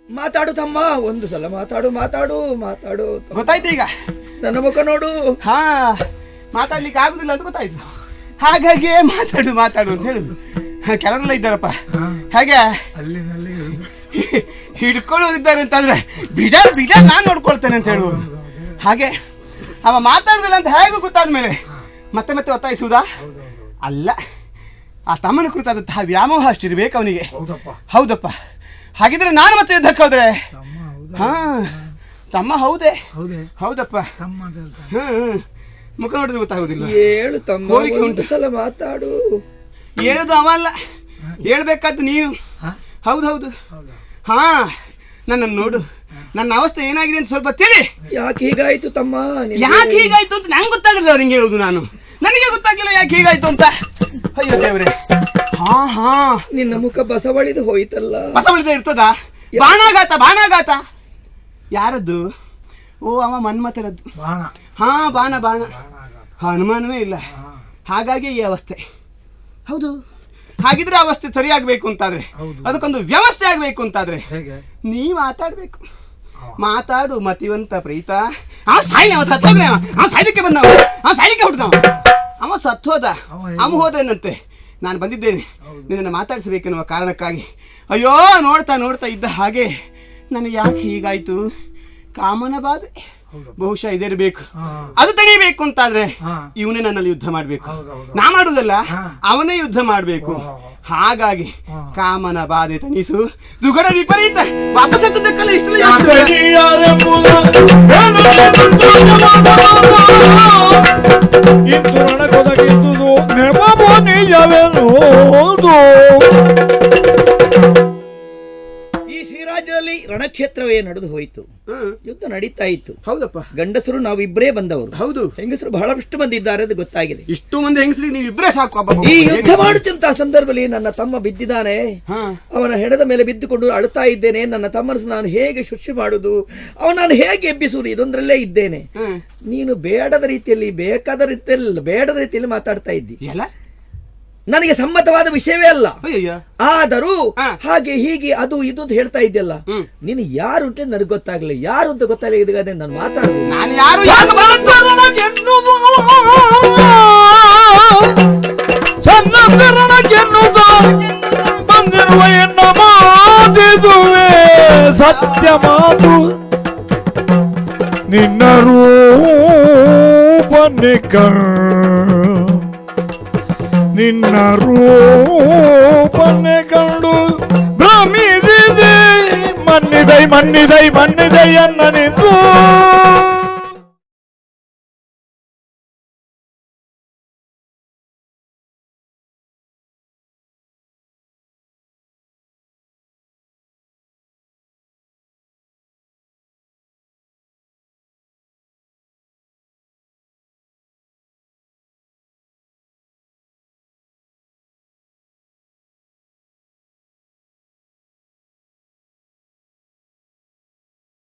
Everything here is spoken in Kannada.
ಮಾತಾಡು ತಮ್ಮ, ಒಂದು ಸಲ ಮಾತಾಡು ಮಾತಾಡು ಮಾತಾಡು. ಗೊತ್ತಾಯ್ತು ಈಗ ನನ್ನ ಮುಖ ನೋಡು. ಹಾ, ಮಾತಾಡ್ಲಿಕ್ಕೆ ಆಗುದಿಲ್ಲ ಅಂತ ಗೊತ್ತಾಯ್ತು. ಹಾಗಾಗಿ ಮಾತಾಡು ಮಾತಾಡು ಅಂತ ಹೇಳುದು. ಕೆಲವರೆಲ್ಲ ಇದ್ದಾರಪ್ಪ ಹಾಗೆ ಹಿಡ್ಕೊಳ್ಳೋರಿದ್ದಾರೆ ಅಂತಂದ್ರೆ ಬಿಡ ಬಿಡ ನಾನು ನೋಡ್ಕೊಳ್ತೇನೆ ಅಂತ ಹೇಳುವುದು. ಹಾಗೆ ಅವ ಮಾತಾಡುದಿಲ್ಲ ಅಂತ ಹೇಗೂ ಗೊತ್ತಾದ್ಮೇಲೆ ಮತ್ತೆ ಮತ್ತೆ ಒತ್ತಾಯಿಸುವುದಾ? ಅಲ್ಲ, ಆ ತಮ್ಮನ ಕುರಿತಾದಂತಹ ವ್ಯಾಮೋಹ ಅಷ್ಟಿರ್ಬೇಕು ಅವನಿಗೆ. ಹೌದಪ್ಪ. ಹಾಗಿದ್ರೆ ನಾನು ಮತ್ತೆ ಯುದ್ಧಕ್ಕೆ ಹೋದ್ರೆ? ಹಾ, ತಮ್ಮ ಹೌದೇ? ಹೌದಪ್ಪ. ಮುಖ ನೋಡಿದ್ರೆ ಗೊತ್ತಾಗುದಿಲ್ಲ. ಹೇಳು ತಮ್ಮ, ಹೋಲಿಕೆ ಉಂಟು. ಸಲ ಮಾತಾಡು. ಹೇಳುದು ಅವ ಅಲ್ಲ, ಹೇಳ್ಬೇಕಾದ್ದು ನೀವು. ಹೌದೌದು. ಹಾ, ನನ್ನನ್ನು ನೋಡು, ನನ್ನ ಅವಸ್ಥೆ ಏನಾಗಿದೆ ಅಂತ ಸ್ವಲ್ಪ ತಿಳಿ. ಯಾಕೆ ಹೀಗಾಯ್ತು ತಮ್ಮ? ಯಾಕೆ ಹೀಗಾಯ್ತು ಅಂತ ನಂಗೆ ಗೊತ್ತಾಗಲಿಲ್ಲ. ನಿಂಗೆ ಹೇಳುದು ನಾನು, ನನಗೆ ಗೊತ್ತಾಗಿಲ್ಲ ಯಾಕೆ ಹೀಗಾಯ್ತು ಅಂತ. ಅಯ್ಯೋ ದೇವ್ರೆ. ಹಾ ಹಾ, ನಿನ್ನ ಮುಖ ಬಸವಳಿದು ಹೋಯ್ತಲ್ಲ. ಬಸವಳಿದ ಇರ್ತದ? ಬಾಣಾಘಾತ ಬಾಣಾಘಾತ. ಯಾರದ್ದು? ಓ, ಅವ ಮನ್ಮಥರದ್ದು. ಹಾ, ಬಾಣ ಬಾಣ. ಅನುಮಾನವೇ ಇಲ್ಲ. ಹಾಗಾಗಿ ಈ ಅವಸ್ಥೆ. ಹೌದು. ಹಾಗಿದ್ರೆ ಅವಸ್ಥೆ ಸರಿಯಾಗಬೇಕು ಅಂತಾದ್ರೆ, ಅದಕ್ಕೊಂದು ವ್ಯವಸ್ಥೆ ಆಗಬೇಕು ಅಂತಾದ್ರೆ ನೀ ಮಾತಾಡ್ಬೇಕು. ಮಾತಾಡು ಮತಿವಂತ ಪ್ರೀತ. ಅವ ಸಾಯಿ, ಅವ ಸತ್ತೋಗ್ರೆ. ಅವ ಸಾಯ್ಲಿಕ್ಕೆ ಬಂದವ, ಅವ ಸಾಯ್ಲಿಕ್ಕೆ ಹುಡ್ದವ. ಅವ ಸತ್ತೋದ, ಅವ ಹೋದ್ರೇನಂತೆ. ನಾನು ಬಂದಿದ್ದೇನೆ ನಿನ್ನನ್ನು ಮಾತಾಡಿಸಬೇಕೆನ್ನುವ ಕಾರಣಕ್ಕಾಗಿ. ಅಯ್ಯೋ, ನೋಡ್ತಾ ನೋಡ್ತಾ ಇದ್ದ ಹಾಗೆ ನನಗೆ ಯಾಕೆ ಹೀಗಾಯ್ತು? ಕಾಮನ ಬಾಧೆ ಬಹುಶಃ ಇದಿರಬೇಕು. ಅದು ತಣಿಬೇಕು ಅಂತಾದ್ರೆ ಇವನೇ ನನ್ನಲ್ಲಿ ಯುದ್ಧ ಮಾಡ್ಬೇಕು. ನಾ ಮಾಡುವುದಲ್ಲ, ಅವನೇ ಯುದ್ಧ ಮಾಡ್ಬೇಕು. ಹಾಗಾಗಿ ಕಾಮನ ಬಾಧೆ ತಣಿಸು. ದುಗಡ ವಿಪರೀತ ವಾಪಸ್ಸತ್ತದಕ್ಕಲ್ಲ ಇಷ್ಟಲ್ಲ. ಈ ಶ್ರೀರಾಜ್ಯದಲ್ಲಿ ರಣಕ್ಷೇತ್ರವೇ ನಡೆದು ಹೋಯಿತು. ಯುದ್ಧ ನಡೀತಾ ಇತ್ತು. ಹೌದಪ್ಪ. ಗಂಡಸರು ನಾವಿಬ್ಬರೇ ಬಂದವರು. ಹೌದು. ಹೆಂಗಸರು ಬಹಳಷ್ಟು ಮಂದಿ ಇದ್ದಾರೆ ಅದು ಗೊತ್ತಾಗಿದೆ. ಇಷ್ಟು ಮಂದಿ ಹೆಂಗಸರಿಗೆ ನೀವು ಇಬ್ಬರೇ ಸಾಕು. ಈ ಯುದ್ಧ ಮಾಡುತ್ತಿದ್ದ ಸಂದರ್ಭದಲ್ಲಿ ನನ್ನ ತಮ್ಮ ಬಿದ್ದಿದ್ದಾನೆ. ಅವನ ಹೆಣದ ಮೇಲೆ ಬಿದ್ದುಕೊಂಡು ಅಳುತ್ತಾ ಇದ್ದೇನೆ. ನನ್ನ ತಮ್ಮನ ನಾನು ಹೇಗೆ ಶುಶ್ರೂಷೆ ಮಾಡುವುದು, ಅವನನ್ನು ಹೇಗೆ ಎಬ್ಬಿಸುವುದು, ಇದೊಂದರಲ್ಲೇ ಇದ್ದೇನೆ. ನೀನು ಬೇಡದ ರೀತಿಯಲ್ಲಿ, ಬೇಕಾದ ರೀತಿಯಲ್ಲಿ, ಬೇಡದ ರೀತಿಯಲ್ಲಿ ಮಾತಾಡ್ತಾ ಇದ್ದಿ. ನನಗೆ ಸಮ್ಮತವಾದ ವಿಷಯವೇ ಅಲ್ಲ. ಆದರೂ ಹಾಗೆ ಹೀಗೆ ಅದು ಇದು ಅಂತ ಹೇಳ್ತಾ ಇದ್ದಲ್ಲ. ನೀನು ಯಾರು ಅಂತ ನನಗೆ ಗೊತ್ತಾಗ್ಲಿಲ್ಲ. ಯಾರು ಅಂತ ಗೊತ್ತಾಗಲಿಲ್ಲ. ನಾನು ಮಾತಾಡುದು ಸತ್ಯ ಮಾತು ನಿನ್ನ ರೂಪನೆ ನಿನ್ನ ರೂಪನೆ ಕಂಡು ಭ್ರಮಿಸಿದೆ. ಮನ್ನಿದೈ ಮನ್ನಿದೈ ಮನ್ನಿದೈ ಅನ್ನ ನಿಂದು